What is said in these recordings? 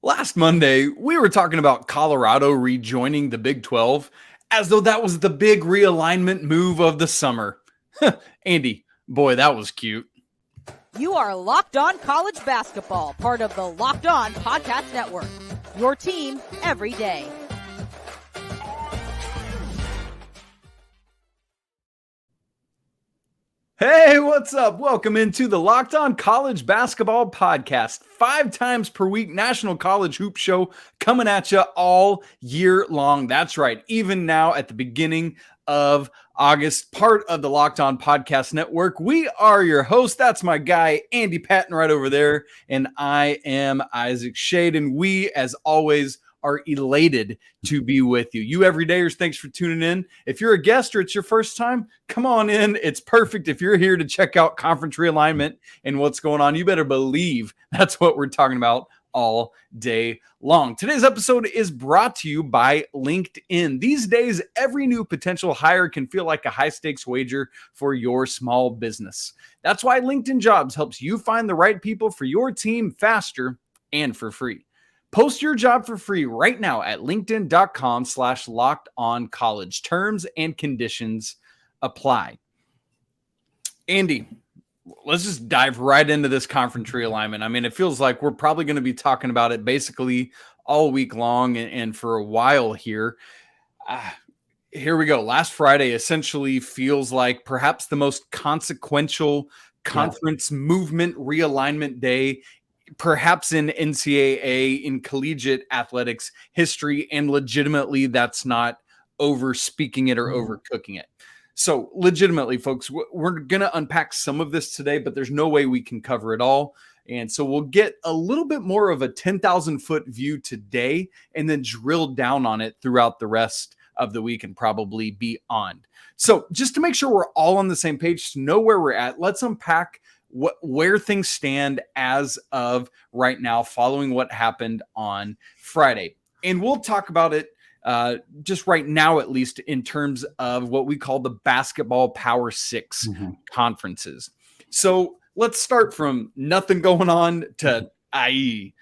Last Monday, we were talking about Colorado rejoining the Big 12 as though that was the big realignment move of the summer. Andy, boy, that was cute. You are Locked On College Basketball, part of the Locked On Podcast Network. Your team every day. Hey, what's up? Welcome into the Locked On College Basketball Podcast. 5 times per week National College Hoop Show coming at you all year long. That's right. Even now at the beginning of August, part of the Locked On Podcast Network. We are your host. That's my guy, Andy Patton, right over there. And I am Isaac Shade. And we, as always, are elated to be with you. You everydayers, thanks for tuning in. If you're a guest or it's your first time, come on in. It's perfect. If you're here to check out conference realignment and what's going on, you better believe that's what we're talking about all day long. Today's episode is brought to you by LinkedIn. These days, every new potential hire can feel like a high-stakes wager for your small business. That's why LinkedIn Jobs helps you find the right people for your team faster and for free. Post your job for free right now at linkedin.com/lockedoncollege. Terms and conditions apply. Andy, let's just dive right into this conference realignment. I mean, it feels like we're probably going to be talking about it basically all week long and for a while here. Here we go. Last Friday essentially feels like perhaps the most consequential conference movement realignment day perhaps in NCAA, in collegiate athletics history, and legitimately that's not over speaking it or overcooking it. So legitimately, folks, we're going to unpack some of this today, but there's no way we can cover it all. And so we'll get a little bit more of a 10,000 foot view today and then drill down on it throughout the rest of the week and probably beyond. So just to make sure we're all on the same page, to know where we're at, let's unpack where things stand as of right now following what happened on Friday. And we'll talk about it just right now, at least in terms of what we call the basketball Power Six conferences. So let's start from nothing going on to IE.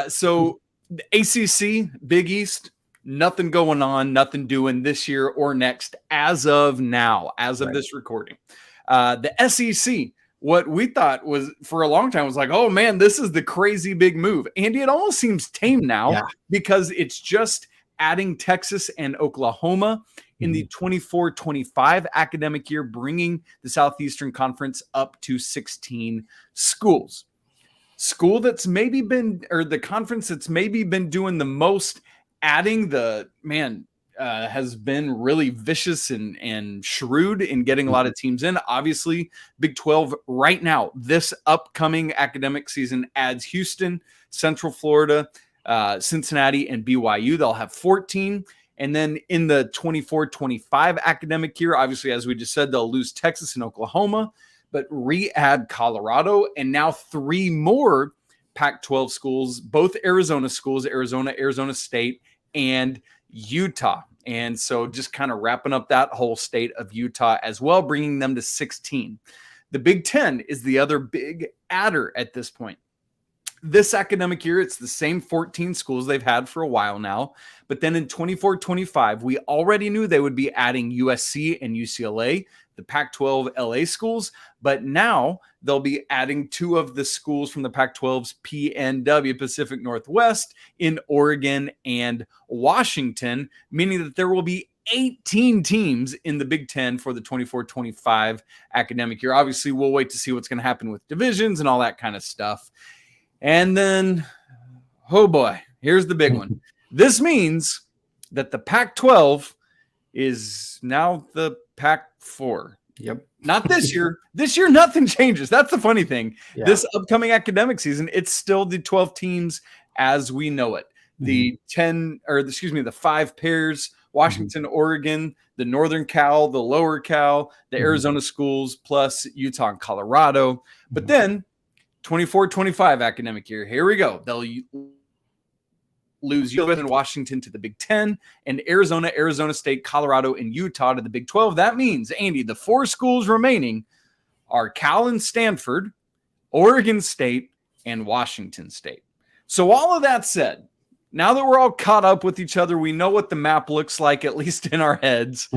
So the ACC, Big East, nothing going on, nothing doing this year or next as of now, as of this recording. The SEC, what we thought was for a long time was like, oh man, this is the crazy big move. Andy, it almost seems tame now because it's just adding Texas and Oklahoma in the 24-25 academic year, bringing the Southeastern Conference up to 16 schools. School that's maybe been, or the conference that's maybe been doing the most adding has been really vicious and shrewd in getting a lot of teams in. Obviously, Big 12 right now, this upcoming academic season adds Houston, Central Florida, Cincinnati, and BYU. They'll have 14. And then in the 24-25 academic year, obviously, as we just said, they'll lose Texas and Oklahoma, but re-add Colorado, and now 3 more Pac-12 schools, both Arizona schools, Arizona State, and Utah. And so just kind of wrapping up that whole state of Utah as well, bringing them to 16. The Big Ten is the other big adder at this point. This academic year, it's the same 14 schools they've had for a while now. But then in 24-25, we already knew they would be adding USC and UCLA, the Pac-12 LA schools. But now they'll be adding 2 of the schools from the Pac-12's PNW, Pacific Northwest, in Oregon and Washington, meaning that there will be 18 teams in the Big Ten for the 24-25 academic year. Obviously, we'll wait to see what's going to happen with divisions and all that kind of stuff. And then, oh boy, here's the big one. This means that the Pac-12 is now the Pac-4. Yep. Not this year. This year, nothing changes. That's the funny thing. Yeah. This upcoming academic season, it's still the 12 teams as we know it. The 5 pairs, Washington, Oregon, the Northern Cal, the Lower Cal, the Arizona schools, plus Utah and Colorado. But then 24-25 academic year, here we go. They'll lose USC and Washington to the Big Ten, and Arizona State, Colorado, and Utah to the Big 12. That means, Andy, the 4 schools remaining are Cal and Stanford, Oregon State, and Washington State. So all of that said, now that we're all caught up with each other, we know what the map looks like, at least in our heads.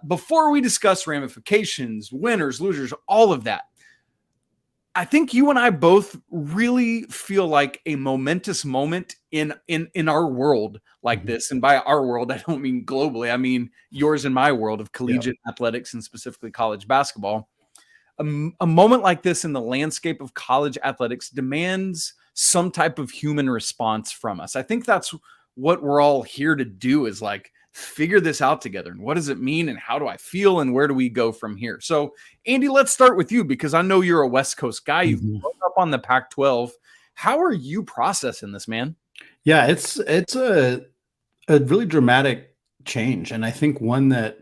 Before we discuss ramifications, winners, losers, all of that, I think you and I both really feel like a momentous moment in our world like this. And by our world, I don't mean globally. I mean yours and my world of collegiate athletics and specifically college basketball. A moment like this in the landscape of college athletics demands some type of human response from us. I think that's what we're all here to do, is like figure this out together. And what does it mean? And how do I feel? And where do we go from here? So, Andy, let's start with you, because I know you're a West Coast guy. You've grown up on the Pac-12. How are you processing this, man? Yeah, it's a really dramatic change. And I think one that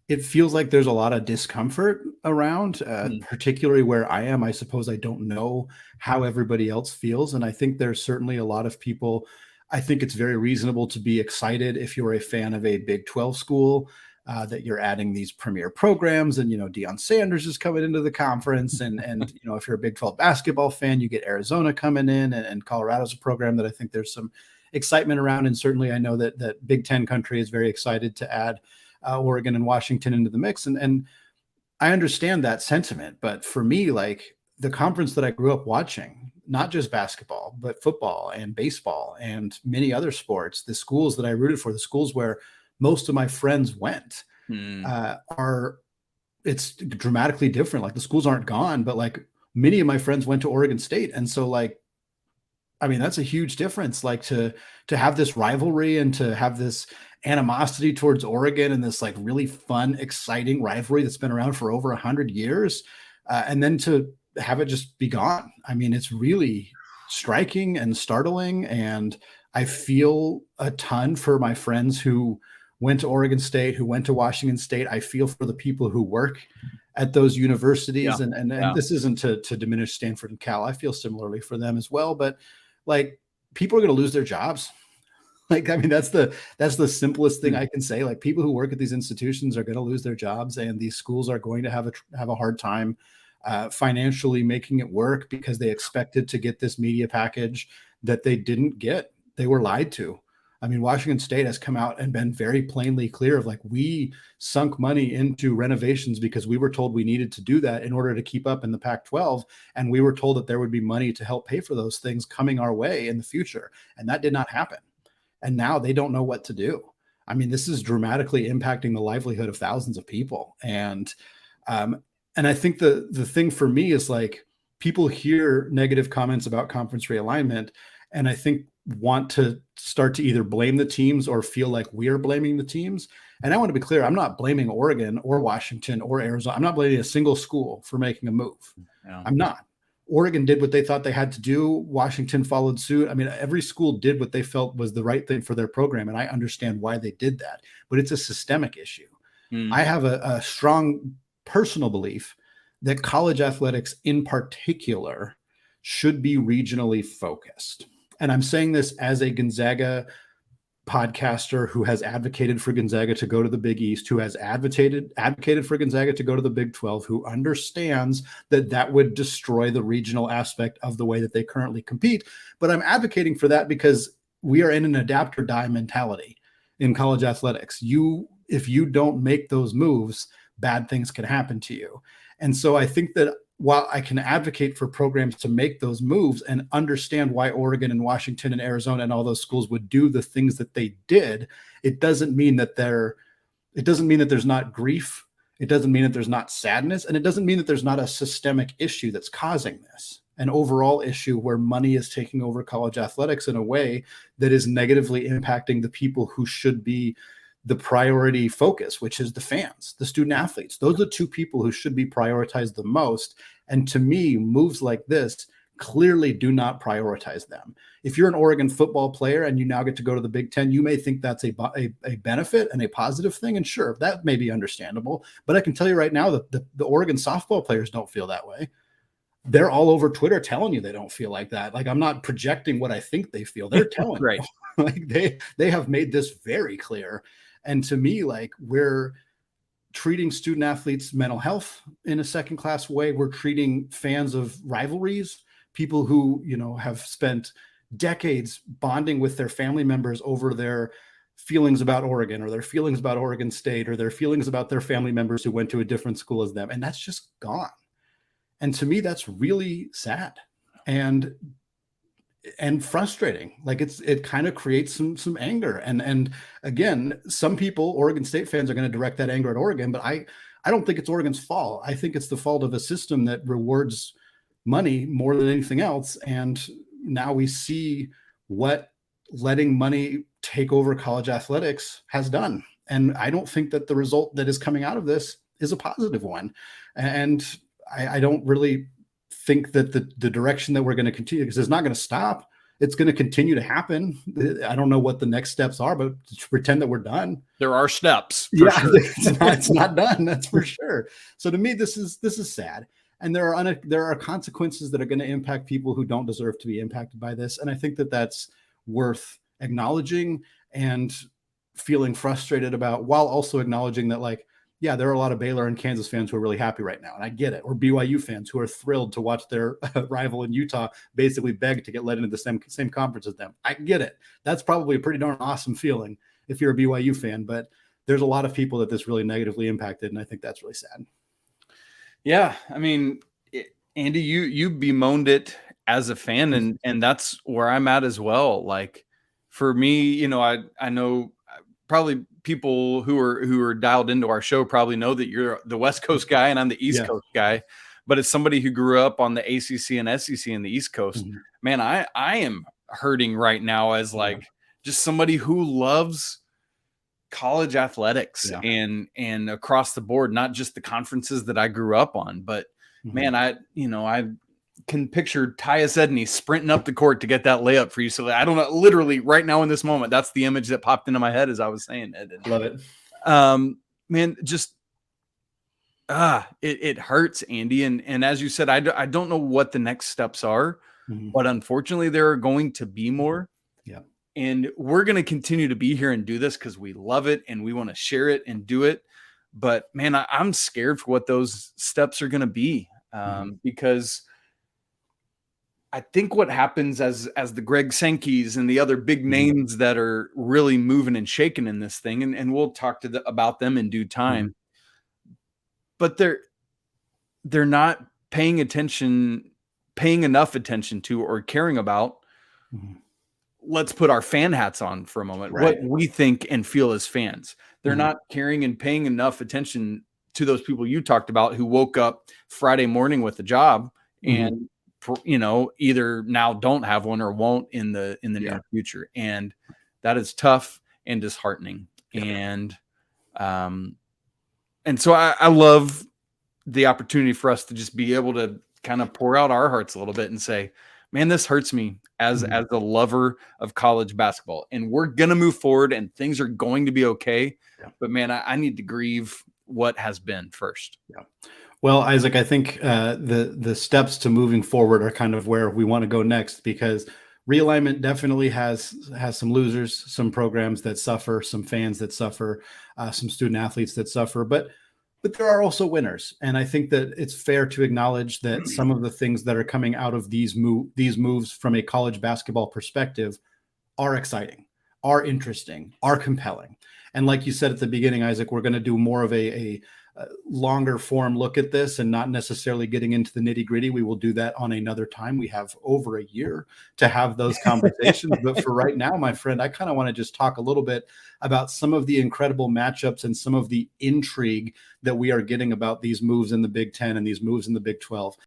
it feels like there's a lot of discomfort around, particularly where I am. I suppose I don't know how everybody else feels. And I think there's certainly a lot of people. I think it's very reasonable to be excited if you're a fan of a Big 12 school, that you're adding these premier programs, and, Deion Sanders is coming into the conference. And if you're a Big 12 basketball fan, you get Arizona coming in, and Colorado's a program that I think there's some excitement around. And certainly I know that Big Ten country is very excited to add Oregon and Washington into the mix. And I understand that sentiment. But for me, like the conference that I grew up watching, not just basketball, but football and baseball and many other sports, the schools that I rooted for, the schools where most of my friends went, it's dramatically different. Like the schools aren't gone, but like many of my friends went to Oregon State. And so like, I mean, that's a huge difference. Like to have this rivalry and to have this animosity towards Oregon and this like really fun, exciting rivalry that's been around for over 100 years. And then to have it just be gone. I mean, it's really striking and startling. And I feel a ton for my friends who went to Oregon State, who went to Washington State. I feel for the people who work at those universities. And this isn't to diminish Stanford and Cal. I feel similarly for them as well. But like people are going to lose their jobs. Like, I mean, that's the simplest thing I can say. Like people who work at these institutions are going to lose their jobs, and these schools are going to have a hard time financially making it work, because they expected to get this media package that they didn't get. They were lied to. I mean, Washington State has come out and been very plainly clear of like, we sunk money into renovations because we were told we needed to do that in order to keep up in the Pac-12. And we were told that there would be money to help pay for those things coming our way in the future. And that did not happen. And now they don't know what to do. I mean, this is dramatically impacting the livelihood of thousands of people. And I think the thing for me is like people hear negative comments about conference realignment, and I think want to start to either blame the teams or feel like we are blaming the teams. And I want to be clear, I'm not blaming Oregon or Washington or Arizona. I'm not blaming a single school for making a move. Yeah. I'm not. Oregon did what they thought they had to do. Washington followed suit. I mean, every school did what they felt was the right thing for their program. And I understand why they did that, but it's a systemic issue. I have a strong personal belief that college athletics in particular should be regionally focused. And I'm saying this as a Gonzaga podcaster who has advocated for Gonzaga to go to the Big East, who has advocated for Gonzaga to go to the Big 12, who understands that would destroy the regional aspect of the way that they currently compete. But I'm advocating for that because we are in an adapt or die mentality in college athletics. If you don't make those moves, bad things can happen to you. And so I think that while I can advocate for programs to make those moves and understand why Oregon and Washington and Arizona and all those schools would do the things that they did, it doesn't mean that there's not grief. It doesn't mean that there's not sadness. And it doesn't mean that there's not a systemic issue that's causing this, an overall issue where money is taking over college athletics in a way that is negatively impacting the people who should be the priority focus, which is the fans, the student athletes. Those are the two people who should be prioritized the most. And to me, moves like this clearly do not prioritize them. If you're an Oregon football player and you now get to go to the Big Ten, you may think that's a benefit and a positive thing. And sure, that may be understandable. But I can tell you right now that the Oregon softball players don't feel that way. They're all over Twitter telling you they don't feel like that. Like, I'm not projecting what I think they feel. They're telling right. you. Like they have made this very clear. And to me, like, we're treating student athletes' mental health in a second-class way. We're treating fans of rivalries, people who, have spent decades bonding with their family members over their feelings about Oregon or their feelings about Oregon State or their feelings about their family members who went to a different school as them. And that's just gone. And to me, that's really sad and frustrating. Like it kind of creates some anger. And again, some people, Oregon State fans, are going to direct that anger at Oregon, but I don't think it's Oregon's fault. I think it's the fault of a system that rewards money more than anything else. And now we see what letting money take over college athletics has done. And I don't think that the result that is coming out of this is a positive one. And I don't really think that the direction that we're going to continue, because it's not going to stop. It's going to continue to happen. I don't know what the next steps are, but to pretend that we're done. There are steps. Yeah, Sure. it's not done. That's for sure. So to me, this is sad. And there are consequences that are going to impact people who don't deserve to be impacted by this. And I think that that's worth acknowledging and feeling frustrated about, while also acknowledging that, like, yeah, there are a lot of Baylor and Kansas fans who are really happy right now. And I get it. Or BYU fans who are thrilled to watch their rival in Utah basically beg to get let into the same conference as them. I get it. That's probably a pretty darn awesome feeling if you're a BYU fan. But there's a lot of people that this really negatively impacted. And I think that's really sad. Yeah, I mean, Andy, you bemoaned it as a fan, and that's where I'm at as well. Like, for me, you know, I know probably people who are dialed into our show probably know that you're the West Coast guy and I'm the East Coast guy. But as somebody who grew up on the ACC and SEC in the East Coast, man, I am hurting right now as like just somebody who loves college athletics and across the board, not just the conferences that I grew up on, but man, I can picture Tyus Edney sprinting up the court to get that layup for you. So I don't know, literally right now in this moment, that's the image that popped into my head as I was saying it. And, love it. Man, just, it hurts, Andy. And as you said, I don't know what the next steps are, but unfortunately there are going to be more. Yeah. And we're going to continue to be here and do this because we love it and we want to share it and do it. But man, I'm scared for what those steps are going to be, because I think what happens as the Greg Sankes and the other big names that are really moving and shaking in this thing, and we'll talk about them in due time, but they're not paying enough attention to or caring about. Let's put our fan hats on for a moment. What we think and feel as fans. They're not caring and paying enough attention to those people you talked about who woke up Friday morning with a job and, you know, either now don't have one or won't in the near future. And that is tough and disheartening. And so I love the opportunity for us to just be able to kind of pour out our hearts a little bit and say, man, this hurts me as a lover of college basketball, and we're going to move forward and things are going to be okay. But man, I need to grieve what has been first. Well, Isaac, I think the steps to moving forward are kind of where we want to go next, because realignment definitely has some losers, some programs that suffer, some fans that suffer, some student athletes that suffer, but there are also winners. And I think that it's fair to acknowledge that some of the things that are coming out of these moves from a college basketball perspective are exciting, are interesting, are compelling. And like you said at the beginning, Isaac, we're going to do more of a longer form look at this and not necessarily getting into the nitty gritty. We will do that on another time. We have over a year to have those conversations. But for right now, my friend, I kind of want to just talk a little bit about some of the incredible matchups and some of the intrigue that we are getting about these moves in the Big Ten and these moves in the Big 12.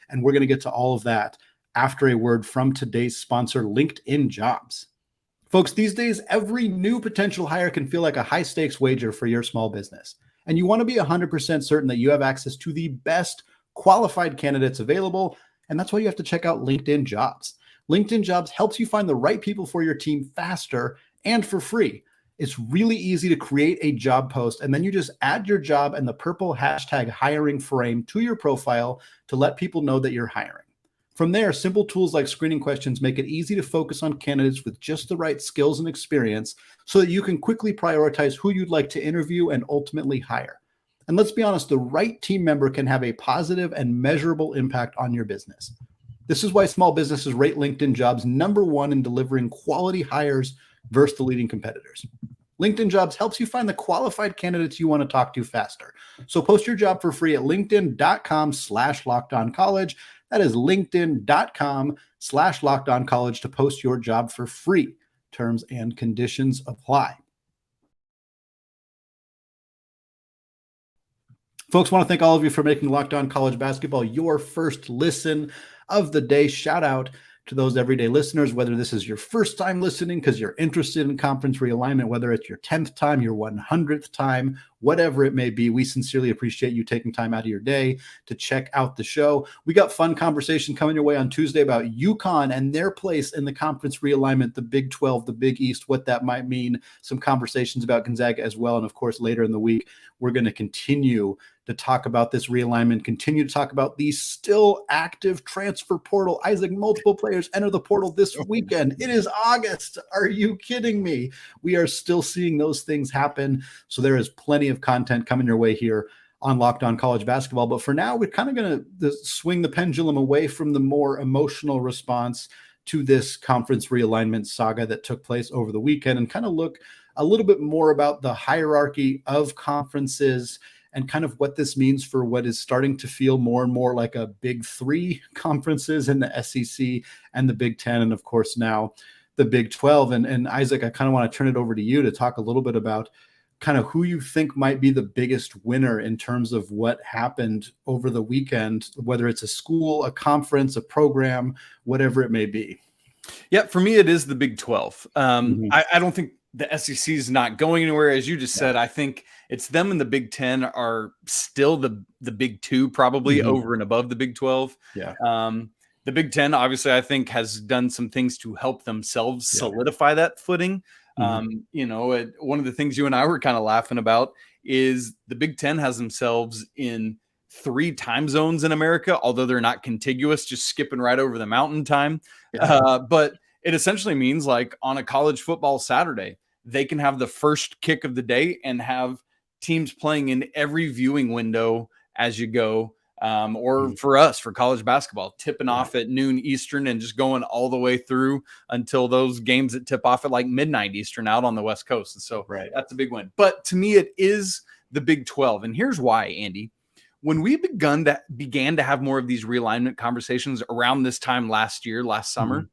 And we're going to get to all of that after a word from today's sponsor, LinkedIn Jobs. Folks, these days, every new potential hire can feel like a high-stakes wager for your small business. And you want to be 100% certain that you have access to the best qualified candidates available, and that's why you have to check out LinkedIn Jobs. LinkedIn Jobs helps you find the right people for your team faster and for free. It's really easy to create a job post, and then you just add your job and the purple hashtag hiring frame to your profile to let people know that you're hiring. From there, simple tools like screening questions make it easy to focus on candidates with just the right skills and experience so that you can quickly prioritize who you'd like to interview and ultimately hire. And let's be honest, the right team member can have a positive and measurable impact on your business. This is why small businesses rate LinkedIn Jobs #1 in delivering quality hires versus the leading competitors. LinkedIn Jobs helps you find the qualified candidates you want to talk to faster. So post your job for free at linkedin.com/lockedoncollege. That is linkedin.com/lockedoncollege to post your job for free. Terms and conditions apply. Folks, want to thank all of you for making Locked On College Basketball your first listen of the day. Shout out to those everyday listeners, whether this is your first time listening because you're interested in conference realignment, whether it's your 10th time, your 100th time, whatever it may be. We sincerely appreciate you taking time out of your day to check out the show. We got fun conversation coming your way on Tuesday about UConn and their place in the conference realignment, the Big 12, the Big East, what that might mean, some conversations about Gonzaga as well. And of course, later in the week, we're going to continue to talk about this realignment, continue to talk about the still active transfer portal. Isaac, multiple players enter the portal this weekend. It is August. Are you kidding me? We are still seeing those things happen. So there is plenty of content coming your way here on Locked On College Basketball. But for now, we're kind of going to swing the pendulum away from the more emotional response to this conference realignment saga that took place over the weekend and kind of look a little bit more about the hierarchy of conferences and kind of what this means for what is starting to feel more and more like a Big Three conferences in the SEC and the Big Ten, and of course now the Big 12. And Isaac, I kind of want to turn it over to you to talk a little bit about kind of who you think might be the biggest winner in terms of what happened over the weekend, whether it's a school, a conference, a program, whatever it may be. Yeah, for me, it is the Big 12. I don't think the SEC is not going anywhere. As you just said, I think it's them and the Big 10 are still the Big 2 probably over and above the Big 12. Yeah. The Big 10, obviously, I think has done some things to help themselves solidify that footing. You know, one of the things you and I were kind of laughing about is the Big 10 has themselves in 3 time zones in America, although they're not contiguous, just skipping right over the mountain time. But it essentially means like on a college football Saturday, they can have the first kick of the day and have teams playing in every viewing window as you go. Or for us, for college basketball, tipping off at noon Eastern and just going all the way through until those games that tip off at like midnight Eastern out on the West Coast. And so that's a big win. But to me, it is the Big 12. And here's why, Andy. When we began to have more of these realignment conversations around this time last summer,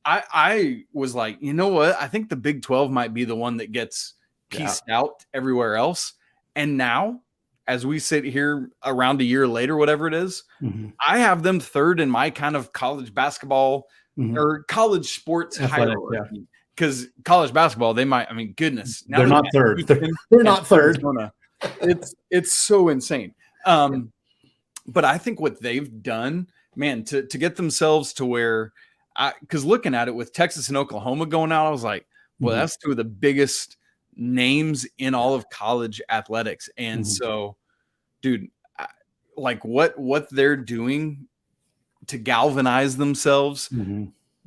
I was like, you know what? I think the Big 12 might be the one that gets pieced out everywhere else. And now, as we sit here around a year later, whatever it is, I have them third in my kind of college basketball or college sports hierarchy. Because college basketball, they might, I mean, goodness. They're not third. They're not third. It's so insane. But I think what they've done, man, to get themselves to where, because looking at it with Texas and Oklahoma going out, I was like, well, that's 2 of the biggest names in all of college athletics. And so, dude, like what they're doing to galvanize themselves,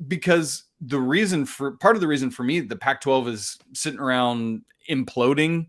because part of the reason for me, the Pac-12 is sitting around imploding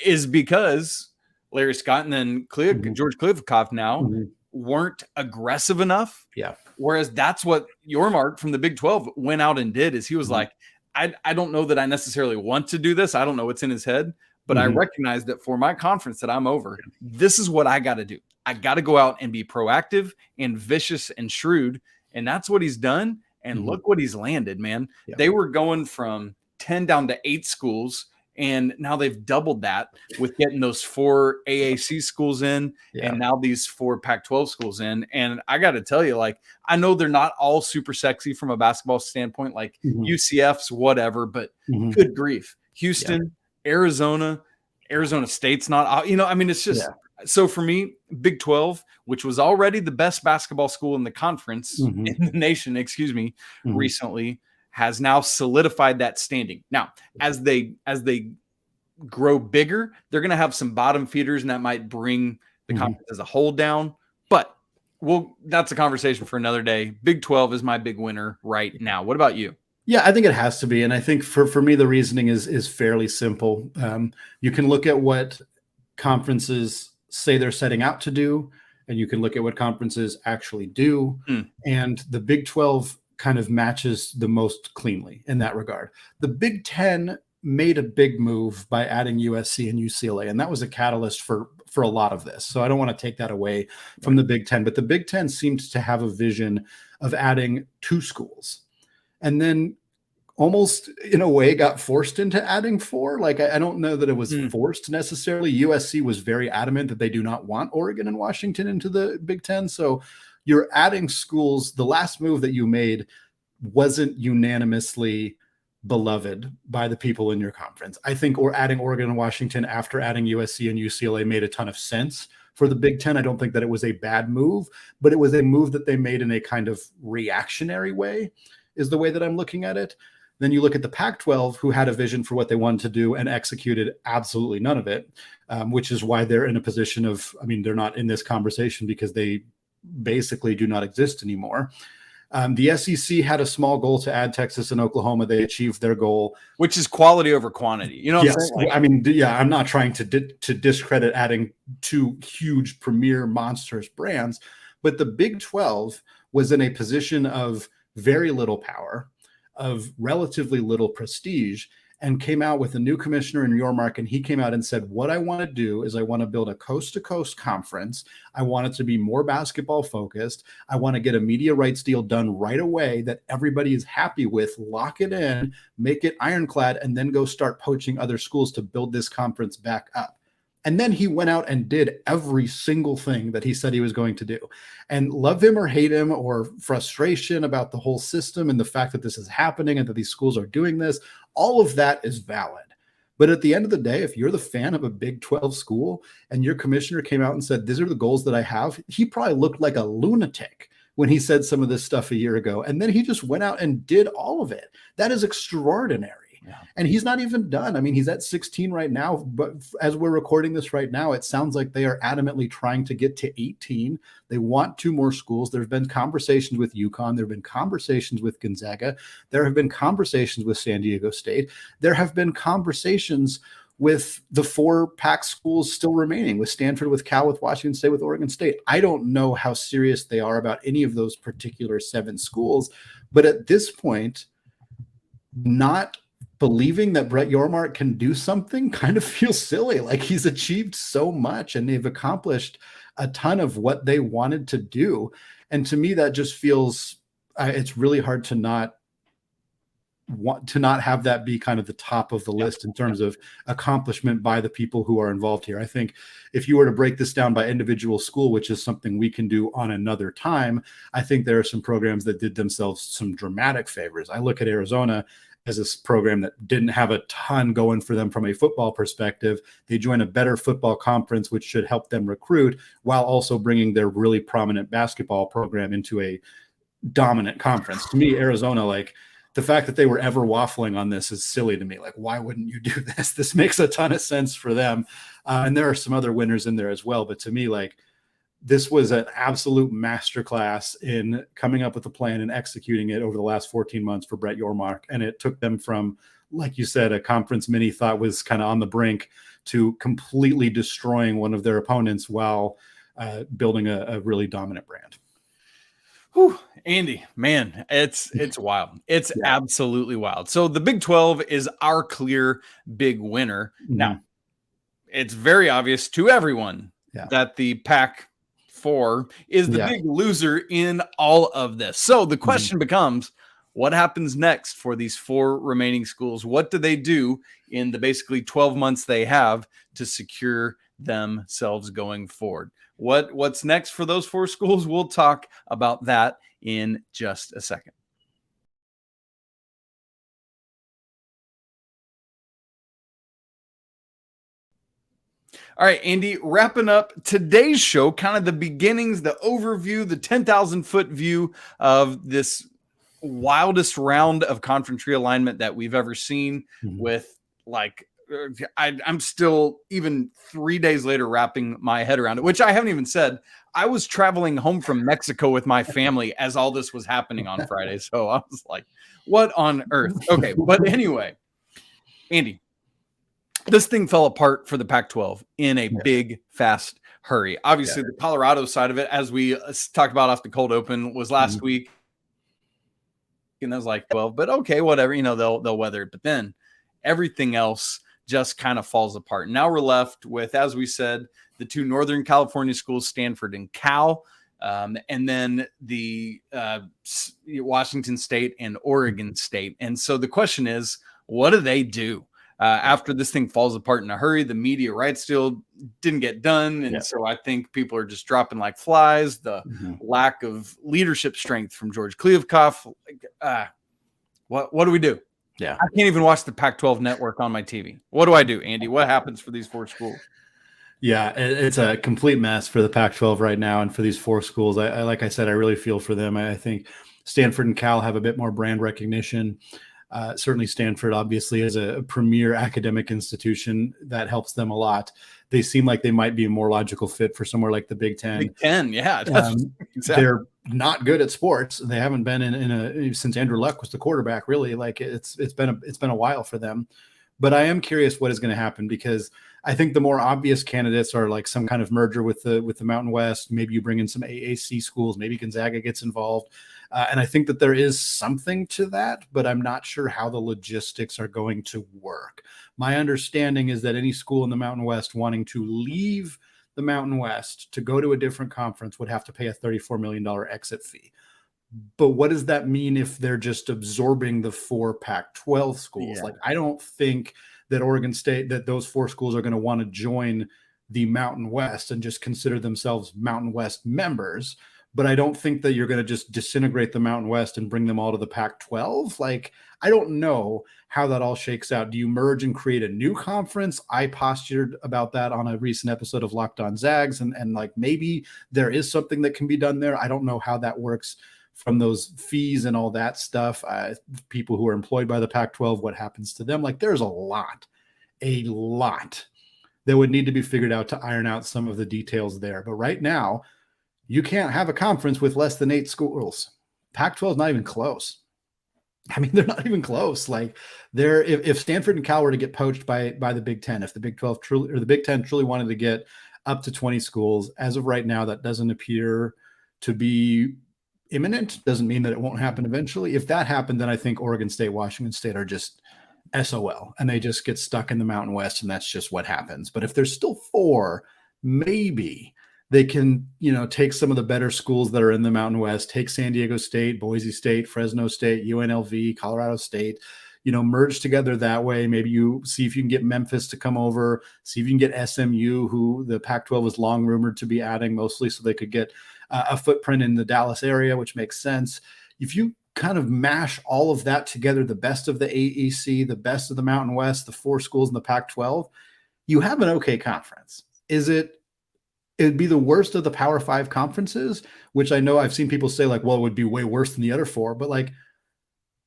is because Larry Scott and then George Kliavkoff now weren't aggressive enough. Yeah. Whereas that's what Yormark from the Big 12 went out and did, is he was like, I don't know that I necessarily want to do this. I don't know what's in his head, but I recognize that for my conference that I'm over, this is what I got to do. I got to go out and be proactive and vicious and shrewd. And that's what he's done. And look what he's landed, man. Yeah. They were going from 10 down to 8 schools. And now they've doubled that with getting those 4 AAC schools in and now these 4 Pac-12 schools in. And I got to tell you, like, I know they're not all super sexy from a basketball standpoint, like UCF's, whatever, but good grief. Houston, Arizona State's not, you know, I mean, it's just, so for me, Big 12, which was already the best basketball school in the conference, in the nation, recently, has now solidified that standing. Now, as they grow bigger, they're going to have some bottom feeders, and that might bring the conference as a whole down. But that's a conversation for another day. Big 12 is my big winner right now. What about you? Yeah, I think it has to be. And I think for me, the reasoning is fairly simple. You can look at what conferences say they're setting out to do, and you can look at what conferences actually do. Mm. And the Big 12 kind of matches the most cleanly in that regard. The Big 10 made a big move by adding USC and UCLA, and that was a catalyst for a lot of this. So I don't want to take that away from the Big 10, but the Big 10 seemed to have a vision of adding 2 schools, and then almost in a way got forced into adding 4. Like, I don't know that it was forced necessarily. USC was very adamant that they do not want Oregon and Washington into the Big 10. So you're adding schools. The last move that you made wasn't unanimously beloved by the people in your conference. I think adding Oregon and Washington after adding USC and UCLA made a ton of sense for the Big 10. I don't think that it was a bad move, but it was a move that they made in a kind of reactionary way, is the way that I'm looking at it. Then you look at the Pac-12, who had a vision for what they wanted to do and executed absolutely none of it, which is why they're in a position of, I mean, they're not in this conversation because they basically do not exist anymore. The SEC had a small goal to add Texas and Oklahoma. They achieved their goal, which is quality over quantity. You know, yes. I mean, yeah, I'm not trying to discredit adding 2 huge premier monstrous brands, but the Big 12 was in a position of very little power, of relatively little prestige, and came out with a new commissioner in Yormark. And he came out and said, what I want to do is I want to build a coast-to-coast conference. I want it to be more basketball focused. I want to get a media rights deal done right away that everybody is happy with, lock it in, make it ironclad, and then go start poaching other schools to build this conference back up. And then he went out and did every single thing that he said he was going to do. And love him or hate him, or frustration about the whole system and the fact that this is happening and that these schools are doing this, all of that is valid. But at the end of the day, if you're the fan of a Big 12 school and your commissioner came out and said, these are the goals that I have, he probably looked like a lunatic when he said some of this stuff a year ago. And then he just went out and did all of it. That is extraordinary. Yeah. And he's not even done. I mean, he's at 16 right now, but as we're recording this right now, it sounds like they are adamantly trying to get to 18. They want 2 more schools. There have been conversations with UConn. There have been conversations with Gonzaga. There have been conversations with San Diego State. There have been conversations with the 4 Pac schools still remaining, with Stanford, with Cal, with Washington State, with Oregon State. I don't know how serious they are about any of those particular 7 schools, but at this point, not believing that Brett Yormark can do something kind of feels silly. Like, he's achieved so much and they've accomplished a ton of what they wanted to do. And to me, that just feels, it's really hard to not want to not have that be kind of the top of the list in terms of accomplishment by the people who are involved here. I think if you were to break this down by individual school, which is something we can do on another time, I think there are some programs that did themselves some dramatic favors. I look at Arizona as this program that didn't have a ton going for them from a football perspective. They joined a better football conference, which should help them recruit, while also bringing their really prominent basketball program into a dominant conference. To me, Arizona, like, the fact that they were ever waffling on this is silly to me. Like, why wouldn't you do this? This makes a ton of sense for them. And there are some other winners in there as well. But to me, like, this was an absolute masterclass in coming up with a plan and executing it over the last 14 months for Brett Yormark. And it took them from, like you said, a conference many thought was kind of on the brink, to completely destroying one of their opponents while building a really dominant brand. Whew, Andy, man, it's wild. It's absolutely wild. So the Big 12 is our clear big winner. Mm-hmm. Now, it's very obvious to everyone that the Pac-4 is the big loser in all of this. So the question becomes, what happens next for these 4 remaining schools? What do they do in the basically 12 months they have to secure themselves going forward? What's next for those 4 schools? We'll talk about that in just a second. All right, Andy, wrapping up today's show, kind of the beginnings, the overview, the 10,000-foot view of this wildest round of conference realignment that we've ever seen, with, like, I'm still, even 3 days later, wrapping my head around it, which I haven't even said. I was traveling home from Mexico with my family as all this was happening on Friday. So I was like, what on earth? Okay. But anyway, Andy, this thing fell apart for the Pac-12 in a big, fast hurry. Obviously, the Colorado side of it, as we talked about off the cold open, was last week. And I was like, 12, but okay, whatever, they'll weather it. But then everything else just kind of falls apart. Now we're left with, as we said, the two Northern California schools, Stanford and Cal, and then the Washington State and Oregon State. And so the question is, what do they do? After this thing falls apart in a hurry? The media rights deal didn't get done. And so I think people are just dropping like flies. The lack of leadership strength from George Kliavkoff. What do we do? Yeah. I can't even watch the Pac-12 network on my TV. What do I do, Andy? What happens for these four schools? Yeah, it's a complete mess for the Pac-12 right now. And for these four schools, I like I said, I really feel for them. I think Stanford and Cal have a bit more brand recognition. Certainly Stanford obviously is a premier academic institution that helps them a lot. They seem like they might be a more logical fit for somewhere like the Big Ten. Big Ten, yeah. Exactly. They're not good at sports. They haven't been since Andrew Luck was the quarterback, really. Like it's been a while for them. But I am curious what is going to happen, because I think the more obvious candidates are like some kind of merger with the Mountain West. Maybe you bring in some AAC schools. Maybe Gonzaga gets involved. And I think that there is something to that, but I'm not sure how the logistics are going to work. My understanding is that any school in the Mountain West wanting to leave the Mountain West to go to a different conference would have to pay a $34 million exit fee. But what does that mean if they're just absorbing the four Pac-12 schools? Yeah. Like, I don't think that Oregon State, that those four schools are going to want to join the Mountain West and just consider themselves Mountain West members. But I don't think that you're going to just disintegrate the Mountain West and bring them all to the Pac-12. Like, I don't know how that all shakes out. Do you merge and create a new conference? I postured about that on a recent episode of Locked On Zags, and like maybe there is something that can be done there. I don't know how that works from those fees and all that stuff. People who are employed by the Pac-12, what happens to them? Like, there's a lot that would need to be figured out to iron out some of the details there. But right now, you can't have a conference with less than 8 schools. Pac-12 is not even close. I mean, they're not even close. Like, if Stanford and Cal were to get poached by the Big Ten, if the Big 12 truly, or the Big Ten truly wanted to get up to 20 schools, as of right now, that doesn't appear to be imminent. Doesn't mean that it won't happen eventually. If that happened, then I think Oregon State, Washington State are just SOL, and they just get stuck in the Mountain West, and that's just what happens. But if there's still 4, maybe they can, take some of the better schools that are in the Mountain West, take San Diego State, Boise State, Fresno State, UNLV, Colorado State, merge together that way. Maybe you see if you can get Memphis to come over, see if you can get SMU, who the Pac-12 was long rumored to be adding, mostly so they could get a footprint in the Dallas area, which makes sense. If you kind of mash all of that together, the best of the AEC, the best of the Mountain West, the 4 schools in the Pac-12, you have an okay conference. It'd be the worst of the Power 5 conferences, which I know I've seen people say like, well, it would be way worse than the other 4. But like,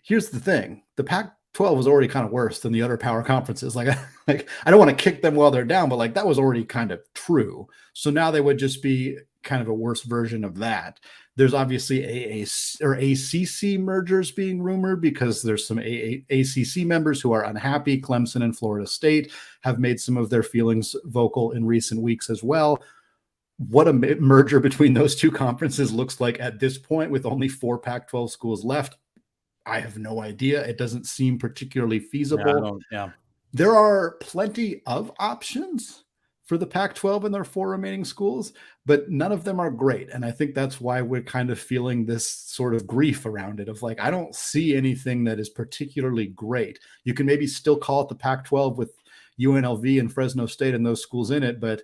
here's the thing. The Pac-12 was already kind of worse than the other power conferences. Like I don't want to kick them while they're down, but like that was already kind of true. So now they would just be kind of a worse version of that. There's obviously ACC mergers being rumored because there's some ACC members who are unhappy. Clemson and Florida State have made some of their feelings vocal in recent weeks as well. What a merger between those two conferences looks like at this point with only 4 Pac-12 schools left, I have no idea. It doesn't seem particularly feasible. There are plenty of options for the Pac-12 and their 4 remaining schools, but none of them are great. And I think that's why we're kind of feeling this sort of grief around it of like, I don't see anything that is particularly great. You can maybe still call it the Pac-12 with UNLV and Fresno State and those schools in it, but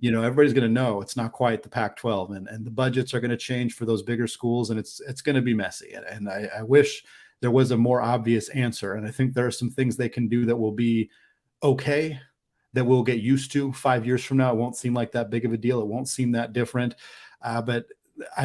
everybody's going to know it's not quite the Pac-12, and the budgets are going to change for those bigger schools, and it's going to be messy. And I wish there was a more obvious answer. And I think there are some things they can do that will be okay, that we'll get used to 5 years from now. It won't seem like that big of a deal. It won't seem that different. But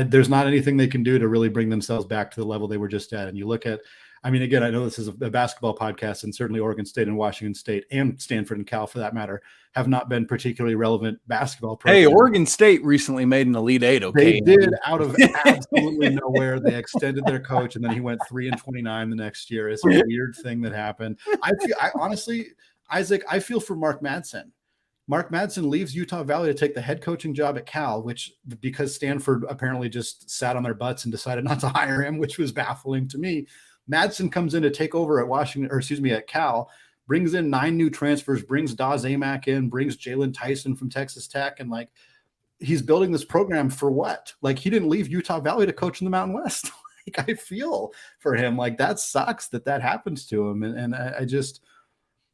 there's not anything they can do to really bring themselves back to the level they were just at. And you look at, again, I know this is a basketball podcast, and certainly Oregon State and Washington State and Stanford and Cal, for that matter, have not been particularly relevant basketball programs. Hey, Oregon State recently made an Elite 8. Okay, they did out of absolutely nowhere. They extended their coach, and then he went 3-29 the next year. It's a weird thing that happened. I honestly, Isaac, I feel for Mark Madsen, Mark Madsen leaves Utah Valley to take the head coaching job at Cal, which because Stanford apparently just sat on their butts and decided not to hire him, which was baffling to me. Madsen comes in to take over at Cal, brings in 9 new transfers, brings Dawes Amack in, brings Jalen Tyson from Texas Tech, and like he's building this program for what? Like he didn't leave Utah Valley to coach in the Mountain West. Like I feel for him, like that sucks that happens to him, and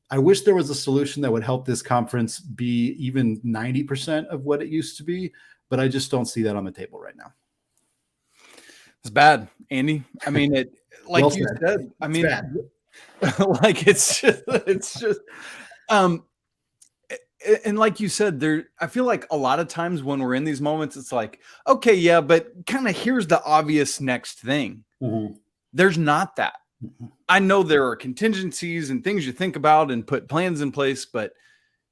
I wish there was a solution that would help this conference be even 90% of what it used to be, but I just don't see that on the table right now. It's bad, Andy. I mean, it like well you said. I mean, like it's just, and like you said, I feel like a lot of times when we're in these moments, it's like, okay, yeah, but kind of here's the obvious next thing. Mm-hmm. There's not that. I know there are contingencies and things you think about and put plans in place, but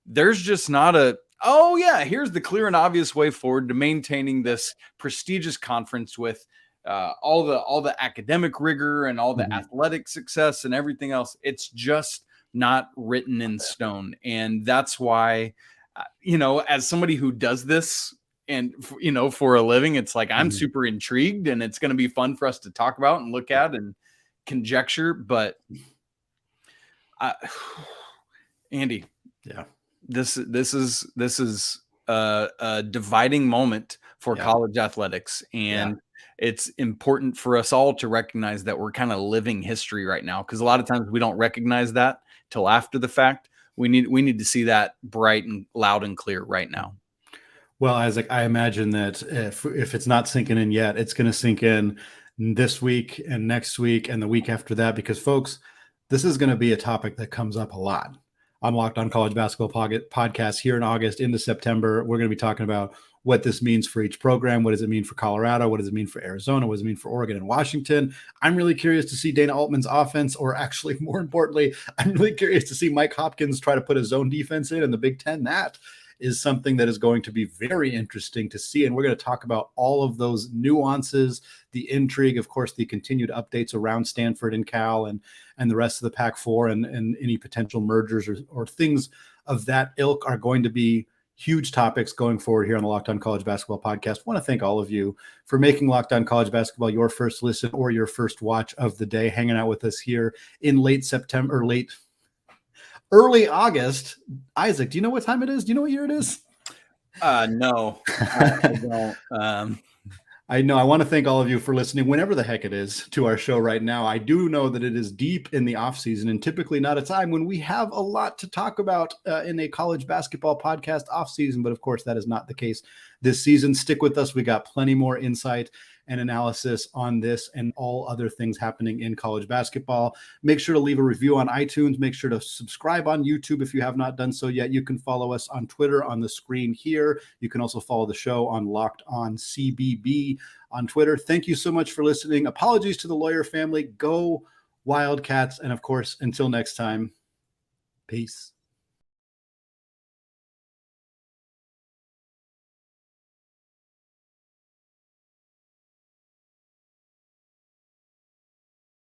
there's just not here's the clear and obvious way forward to maintaining this prestigious conference with all the academic rigor and all the athletic success and everything else. It's just not written in stone. And that's why, as somebody who does this and, for a living, it's like, I'm super intrigued and it's going to be fun for us to talk about and look at and conjecture, but Andy, this is a dividing moment for college athletics, and it's important for us all to recognize that we're kind of living history right now, because a lot of times we don't recognize that till after the fact. We need to see that bright and loud and clear right now. Well, Isaac, I imagine that if it's not sinking in yet, it's going to sink in this week and next week and the week after that, because folks, this is going to be a topic that comes up a lot on Locked On College Basketball podcast here in August into September. We're going to be talking about what this means for each program. What does it mean for Colorado? What does it mean for Arizona? What does it mean for Oregon and Washington? I'm really curious to see Dana Altman's offense, or actually more importantly, I'm really curious to see Mike Hopkins try to put a zone defense in the Big Ten. That is something that is going to be very interesting to see. And we're going to talk about all of those nuances, the intrigue, of course, the continued updates around Stanford and Cal and the rest of the Pac-4 and any potential mergers or things of that ilk are going to be huge topics going forward here on the Locked On College Basketball podcast. I want to thank all of you for making Locked On College Basketball your first listen or your first watch of the day, hanging out with us here in early August. Isaac, do you know what time it is? Do you know what year it is? No, I don't. I know. I want to thank all of you for listening, whenever the heck it is, to our show right now. I do know that it is deep in the off season and typically not a time when we have a lot to talk about in a college basketball podcast off season. But of course, that is not the case this season. Stick with us. We got plenty more insight and analysis on this and all other things happening in college basketball. Make sure to leave a review on iTunes. Make sure to subscribe on YouTube if you have not done so yet. You can follow us on Twitter on the screen here. You can also follow the show on Locked On CBB on Twitter. Thank you so much for listening. Apologies to the Lawyer family. Go Wildcats. And of course, until next time, peace.